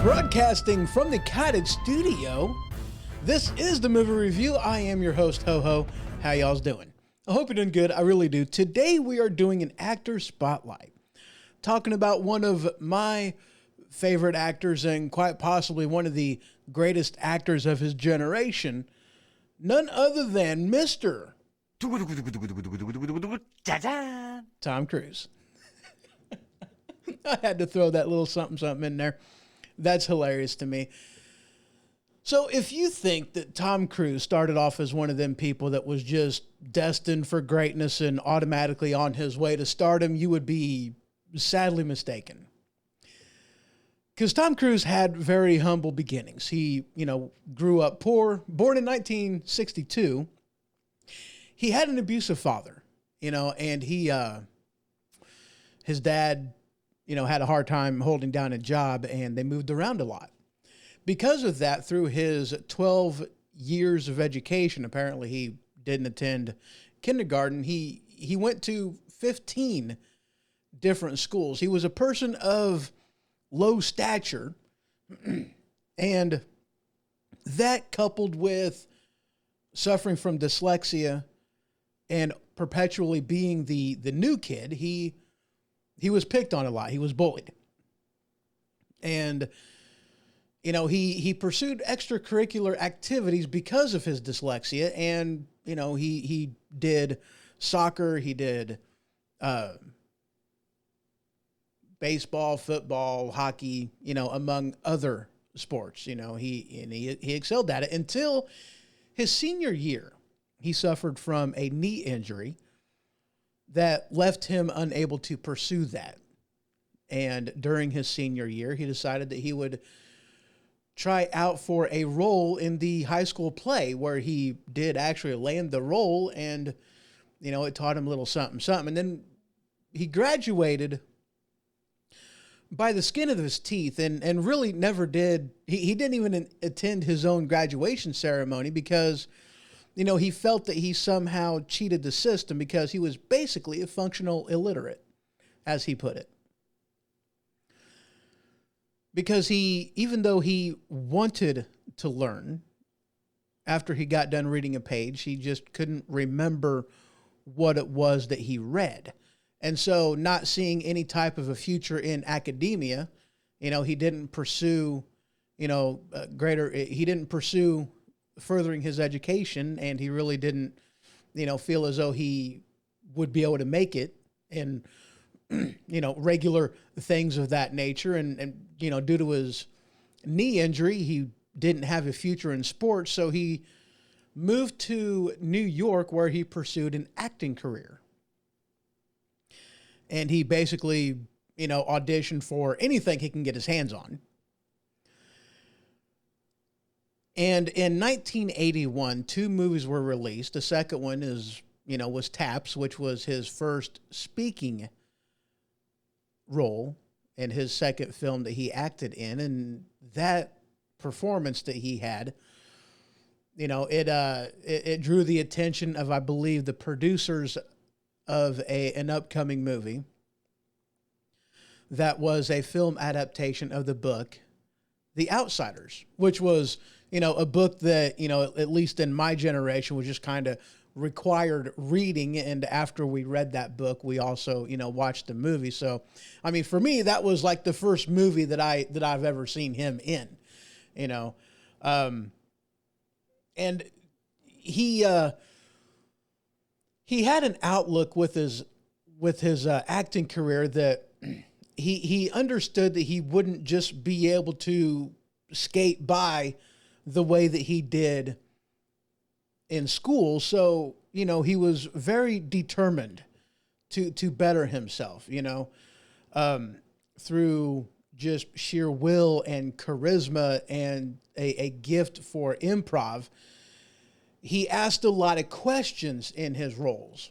Broadcasting from the Cottage Studio, this is the movie review. I am your host, Ho-Ho. How y'all's doing? I hope you're doing good. I really do. Today we are doing an actor spotlight, talking about one of my favorite actors and quite possibly one of the greatest actors of his generation, none other than Mr. Tom Cruise. I had to throw that little something in there. That's hilarious to me. So if you think that Tom Cruise started off as one of them people that was just destined for greatness and automatically on his way to stardom, you would be sadly mistaken. Because Tom Cruise had very humble beginnings. He, grew up poor, born in 1962. He had an abusive father, and his dad, had a hard time holding down a job, and they moved around a lot. Because of that, through his 12 years of education, apparently he didn't attend kindergarten. He went to 15 different schools. He was a person of low stature, and that coupled with suffering from dyslexia and perpetually being the new kid, he was picked on a lot. He was bullied. And, he pursued extracurricular activities because of his dyslexia. And, he did soccer, he did baseball, football, hockey, among other sports. He excelled at it until his senior year. He suffered from a knee injury that left him unable to pursue that. And during his senior year, he decided that he would try out for a role in the high school play, where he did actually land the role, and, it taught him a little something. And then he graduated by the skin of his teeth and really never did. He didn't even attend his own graduation ceremony because he felt that he somehow cheated the system because he was basically a functional illiterate, as he put it. Because even though he wanted to learn, after he got done reading a page, he just couldn't remember what it was that he read. And so, not seeing any type of a future in academia, he didn't pursue, he didn't pursue furthering his education, and he really didn't, feel as though he would be able to make it in, regular things of that nature. And due to his knee injury, he didn't have a future in sports. So he moved to New York, where he pursued an acting career. And he basically, auditioned for anything he can get his hands on. And in 1981, 2 movies were released. The second one was Taps, which was his first speaking role in his second film that he acted in. And that performance that he had, it drew the attention of, I believe, the producers of an upcoming movie that was a film adaptation of the book The Outsiders, which was, a book that, at least in my generation, was just kind of required reading. And after we read that book, we also, watched the movie. So, for me, that was like the first movie that I've ever seen him in, and he had an outlook with his acting career that he understood that he wouldn't just be able to skate by the way that he did in school. So, he was very determined to better himself, through just sheer will and charisma and a gift for improv. He asked a lot of questions in his roles,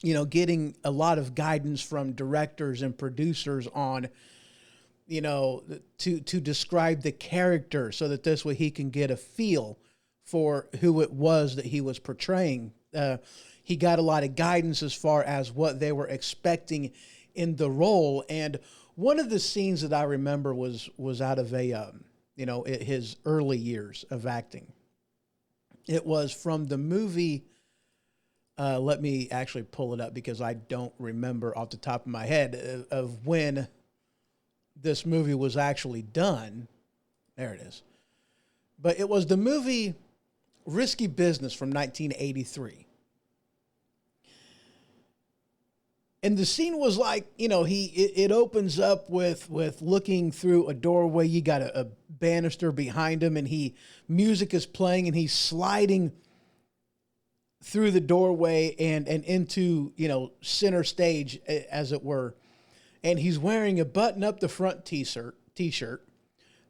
getting a lot of guidance from directors and producers on, to describe the character, so that this way he can get a feel for who it was that he was portraying. He got a lot of guidance as far as what they were expecting in the role. And one of the scenes that I remember was out of a his early years of acting. It was from the movie. Let me actually pull it up because I don't remember off the top of my head of when this movie was actually done. There it is. But it was the movie Risky Business from 1983. And the scene was like, it opens up with looking through a doorway. You got a banister behind him, and music is playing, and he's sliding through the doorway and into, center stage, as it were. And he's wearing a button up the front t-shirt,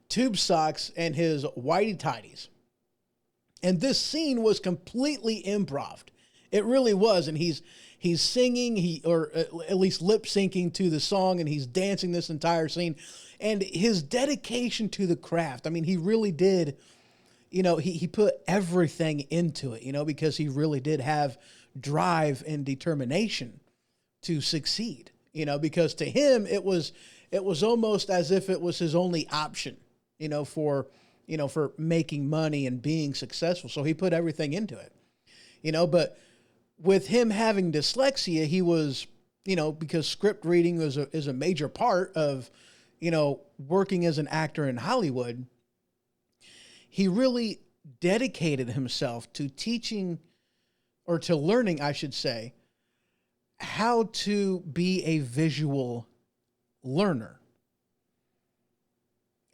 tube socks, and his whitey tighties. And this scene was completely improv. It really was. And he's singing, or at least lip syncing to the song, and he's dancing this entire scene. And his dedication to the craft, I mean, he really did, he put everything into it, because he really did have drive and determination to succeed, because to him, it was almost as if it was his only option, for making money and being successful. So he put everything into it, but with him having dyslexia, he was, because script reading is a major part of, working as an actor in Hollywood. He really dedicated himself to teaching, or to learning, I should say, how to be a visual learner.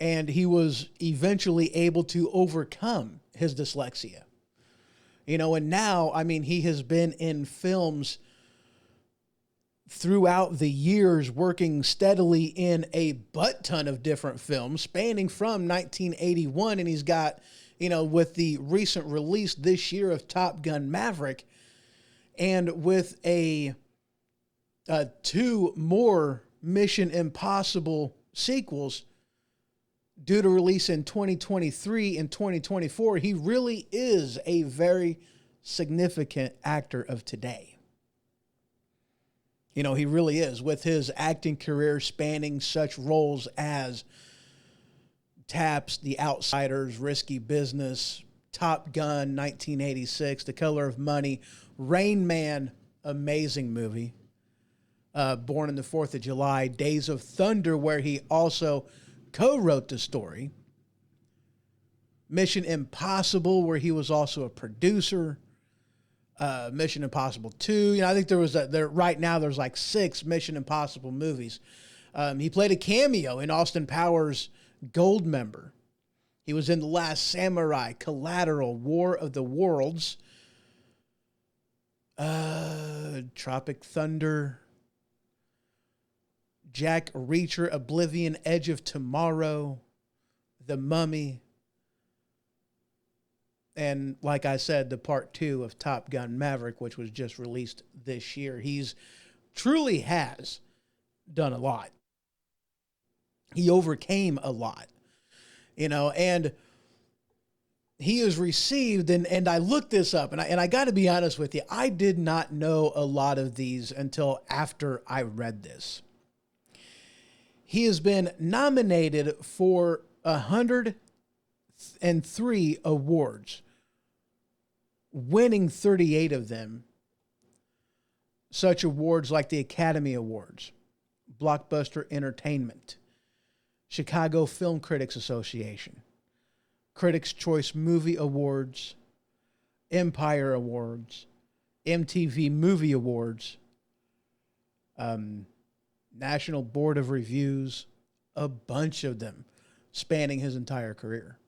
And he was eventually able to overcome his dyslexia. And now, I mean, he has been in films throughout the years, working steadily in a butt ton of different films, spanning from 1981. And he's got, with the recent release this year of Top Gun Maverick, and with two more Mission Impossible sequels due to release in 2023 and 2024, he really is a very significant actor of today. He really is, with his acting career spanning such roles as Taps, The Outsiders, Risky Business, Top Gun, 1986, The Color of Money, Rain Man, amazing movie, Born on the 4th of July, Days of Thunder, where he also co-wrote the story, Mission Impossible, where he was also a producer, Mission Impossible 2. I think right now there's like 6 Mission Impossible movies. He played a cameo in Austin Powers' Goldmember. He was in The Last Samurai, Collateral, War of the Worlds, Tropic Thunder, Jack Reacher, Oblivion, Edge of Tomorrow, The Mummy, and like I said, the part 2 of Top Gun Maverick, which was just released this year. He's truly has done a lot. He overcame a lot, and he has received, and I looked this up, and I got to be honest with you, I did not know a lot of these until after I read this. He has been nominated for 103 awards, winning 38 of them. Such awards like the Academy Awards, Blockbuster Entertainment, Chicago Film Critics Association, Critics' Choice Movie Awards, Empire Awards, MTV Movie Awards, National Board of Reviews, a bunch of them spanning his entire career.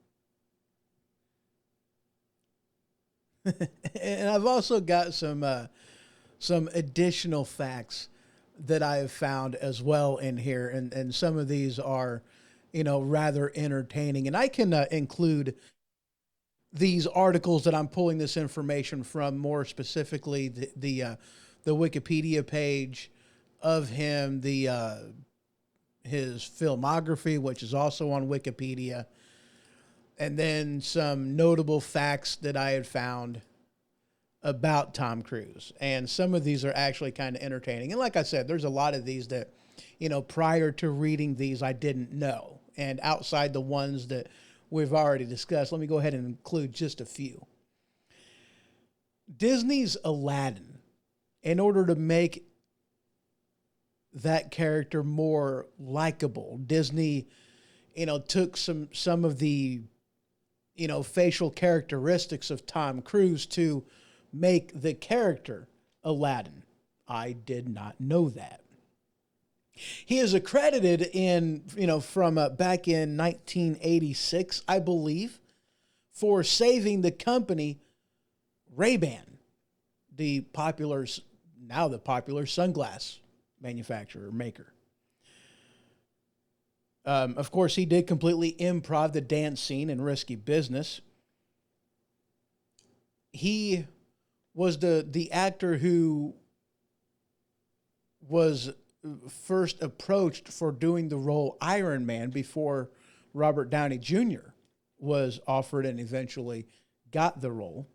And I've also got some additional facts that I have found as well in here, and some of these are, rather entertaining. And I can include these articles that I'm pulling this information from, more specifically the Wikipedia page of him, his filmography, which is also on Wikipedia, and then some notable facts that I had found about Tom Cruise. And some of these are actually kind of entertaining. And like I said, there's a lot of these that, prior to reading these, I didn't know. And outside the ones that we've already discussed, let me go ahead and include just a few. Disney's Aladdin, in order to make that character more likable, Disney, took some of the, facial characteristics of Tom Cruise to make the character Aladdin. I did not know that. He is accredited in, from back in 1986, I believe, for saving the company Ray-Ban, the popular sunglass manufacturer, maker. Of course, he did completely improv the dance scene in Risky Business. He was the actor who was first approached for doing the role Iron Man before Robert Downey Jr. was offered and eventually got the role.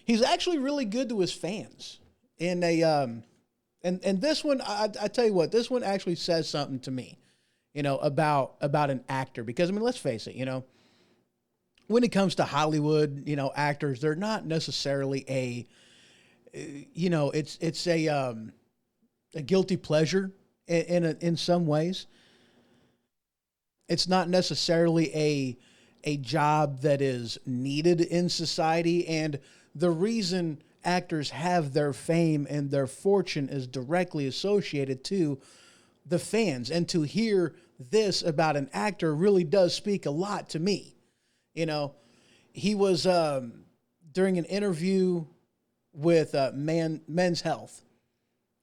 He's actually really good to his fans. In a and this one, I tell you what, this one actually says something to me, about an actor. Because, let's face it, when it comes to Hollywood, actors, they're not necessarily it's a guilty pleasure in some ways. It's not necessarily a job that is needed in society. And the reason actors have their fame and their fortune is directly associated to the fans. And to hear this about an actor really does speak a lot to me. He was during an interview with Men's Health.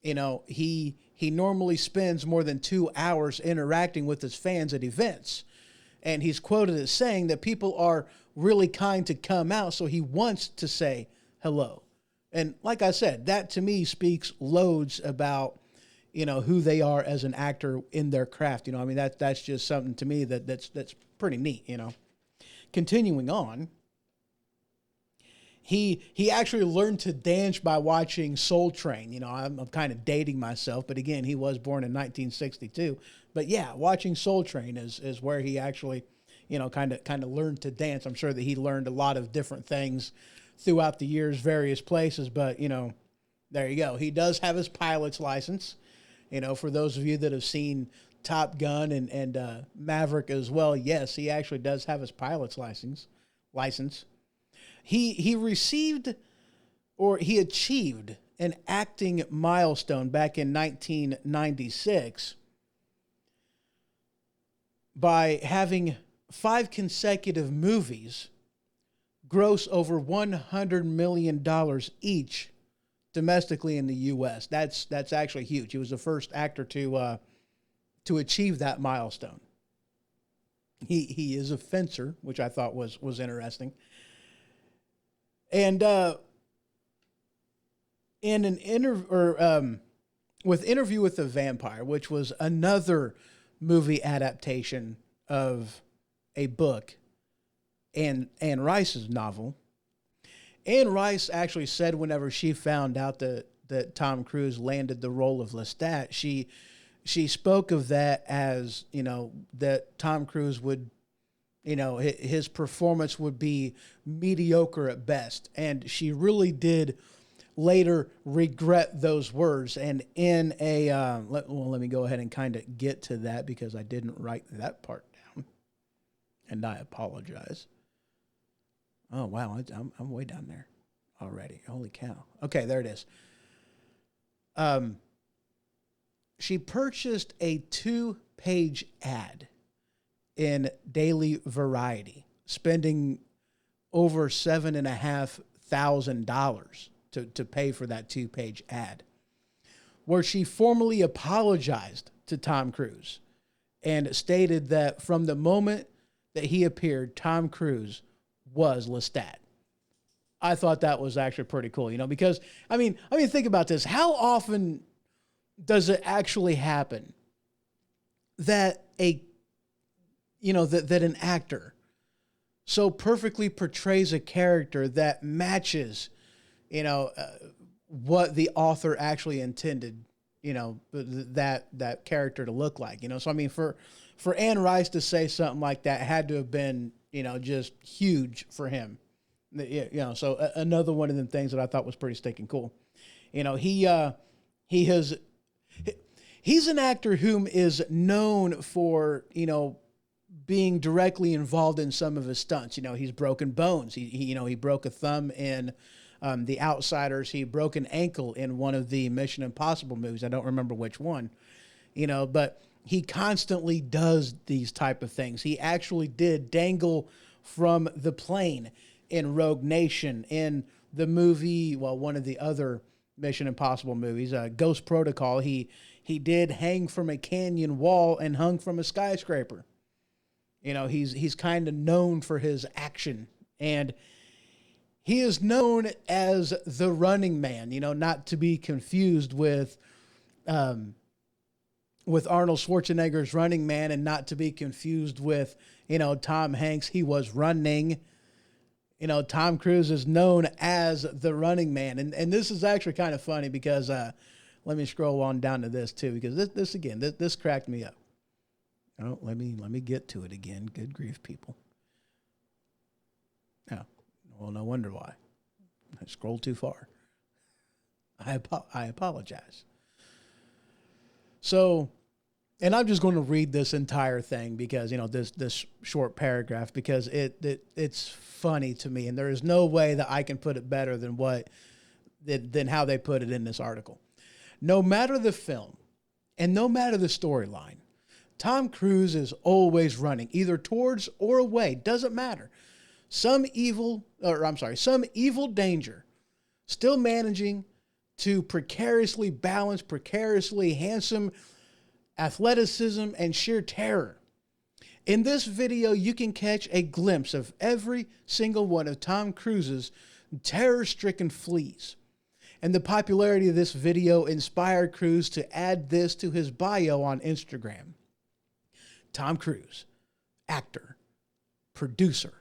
He normally spends more than 2 hours interacting with his fans at events. And he's quoted as saying that people are really kind to come out, so he wants to say hello. And like I said, that to me speaks loads about, who they are as an actor in their craft. That's just something to me that's pretty neat, Continuing on, he actually learned to dance by watching Soul Train. I'm kind of dating myself, but again, he was born in 1962. But yeah, watching Soul Train is where he actually, kind of learned to dance. I'm sure that he learned a lot of different things throughout the years, various places. But there you go. He does have his pilot's license. For those of you that have seen Top Gun and Maverick as well, yes, he actually does have his pilot's license. He received, or he achieved, an acting milestone back in 1996 by having 5 consecutive movies gross over $100 million each domestically in the U.S. That's actually huge. He was the first actor to achieve that milestone. He is a fencer, which I thought was interesting. And in an Interview with the Vampire, which was another movie adaptation of a book, Anne Rice's novel, Anne Rice actually said whenever she found out that Tom Cruise landed the role of Lestat, she spoke of that as, that Tom Cruise would, his performance would be mediocre at best. And she really did later regret those words. And in let me go ahead and kind of get to that because I didn't write that part down. And I apologize. Oh, wow. I'm way down there already. Holy cow. Okay, there it is. She purchased a 2-page ad in Daily Variety, spending over $7,500 to pay for that 2-page ad, where she formally apologized to Tom Cruise and stated that from the moment that he appeared, Tom Cruise was Lestat. I thought that was actually pretty cool, because I mean, think about this. How often does it actually happen that that an actor so perfectly portrays a character that matches, you know, what the author actually intended, you know, that character to look like, you know. So I mean, for Anne Rice to say something like that had to have been, you know, just huge for him. You know, so another one of the things that I thought was pretty stinking cool. You know, he's an actor whom is known for, you know, being directly involved in some of his stunts. You know, he's broken bones. He broke a thumb in The Outsiders. He broke an ankle in one of the Mission Impossible movies. I don't remember which one, you know, but he constantly does these type of things. He actually did dangle from the plane in Rogue Nation, in the movie, well, one of the other Mission Impossible movies, Ghost Protocol. He did hang from a canyon wall and hung from a skyscraper. You know, he's kind of known for his action, and he is known as the Running Man, you know, not to be confused with Arnold Schwarzenegger's Running Man, and not to be confused with, you know, Tom Hanks. He was running. You know, Tom Cruise is known as the Running Man. And this is actually kind of funny because, let me scroll on down to this too, because this cracked me up. Oh, let me get to it again. Good grief, people. Oh, well, no wonder why. I scrolled too far. I apologize. So, and I'm just going to read this entire thing because, you know, this short paragraph, because it's funny to me, and there is no way that I can put it better than how they put it in this article. No matter the film and no matter the storyline, Tom Cruise is always running, either towards or away, doesn't matter. Some evil danger, still managing to precariously balanced, precariously handsome athleticism and sheer terror. In this video, you can catch a glimpse of every single one of Tom Cruise's terror-stricken fleas. And the popularity of this video inspired Cruise to add this to his bio on Instagram. Tom Cruise, actor, producer,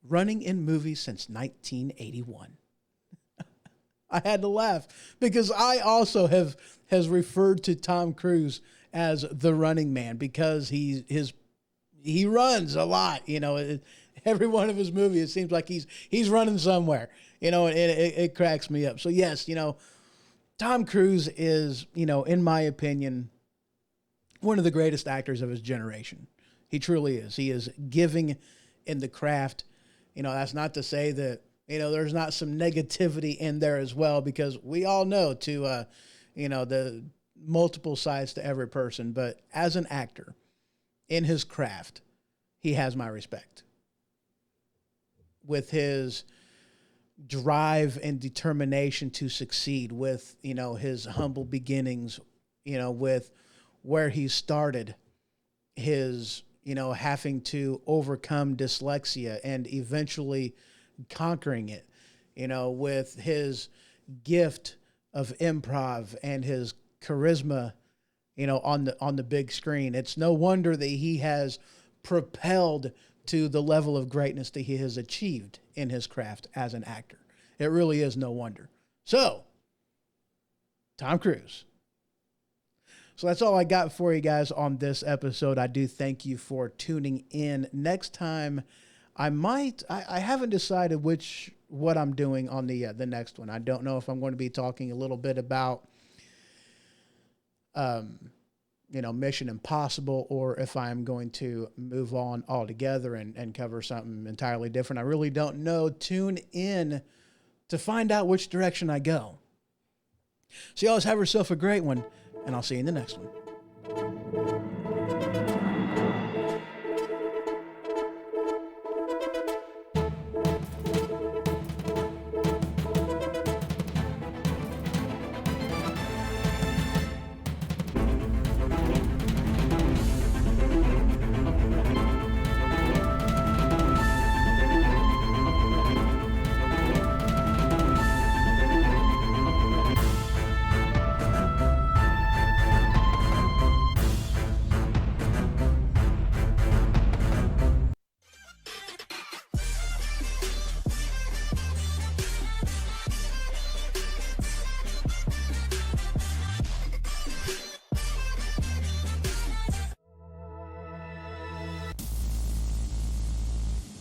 running in movies since 1981. I had to laugh because I also has referred to Tom Cruise as the Running Man because he runs a lot. You know, every one of his movies, it seems like he's running somewhere. You know, and it cracks me up. So yes, you know, Tom Cruise is, you know, in my opinion, one of the greatest actors of his generation. He truly is. He is giving in the craft. You know, that's not to say that, you know, there's not some negativity in there as well, because we all know you know, the multiple sides to every person. But as an actor in his craft, he has my respect. With his drive and determination to succeed, with, you know, his humble beginnings, you know, with where he started, his, you know, having to overcome dyslexia and eventually conquering it, you know, with his gift of improv and his charisma, you know, on the big screen. It's no wonder that he has propelled to the level of greatness that he has achieved in his craft as an actor. It really is no wonder. So, Tom Cruise. So that's all I got for you guys on this episode. I do thank you for tuning in. Next time, I haven't decided what I'm doing on the next one. I don't know if I'm going to be talking a little bit about, you know, Mission Impossible, or if I'm going to move on altogether and cover something entirely different. I really don't know. Tune in to find out which direction I go. So y'all have yourself a great one, and I'll see you in the next one.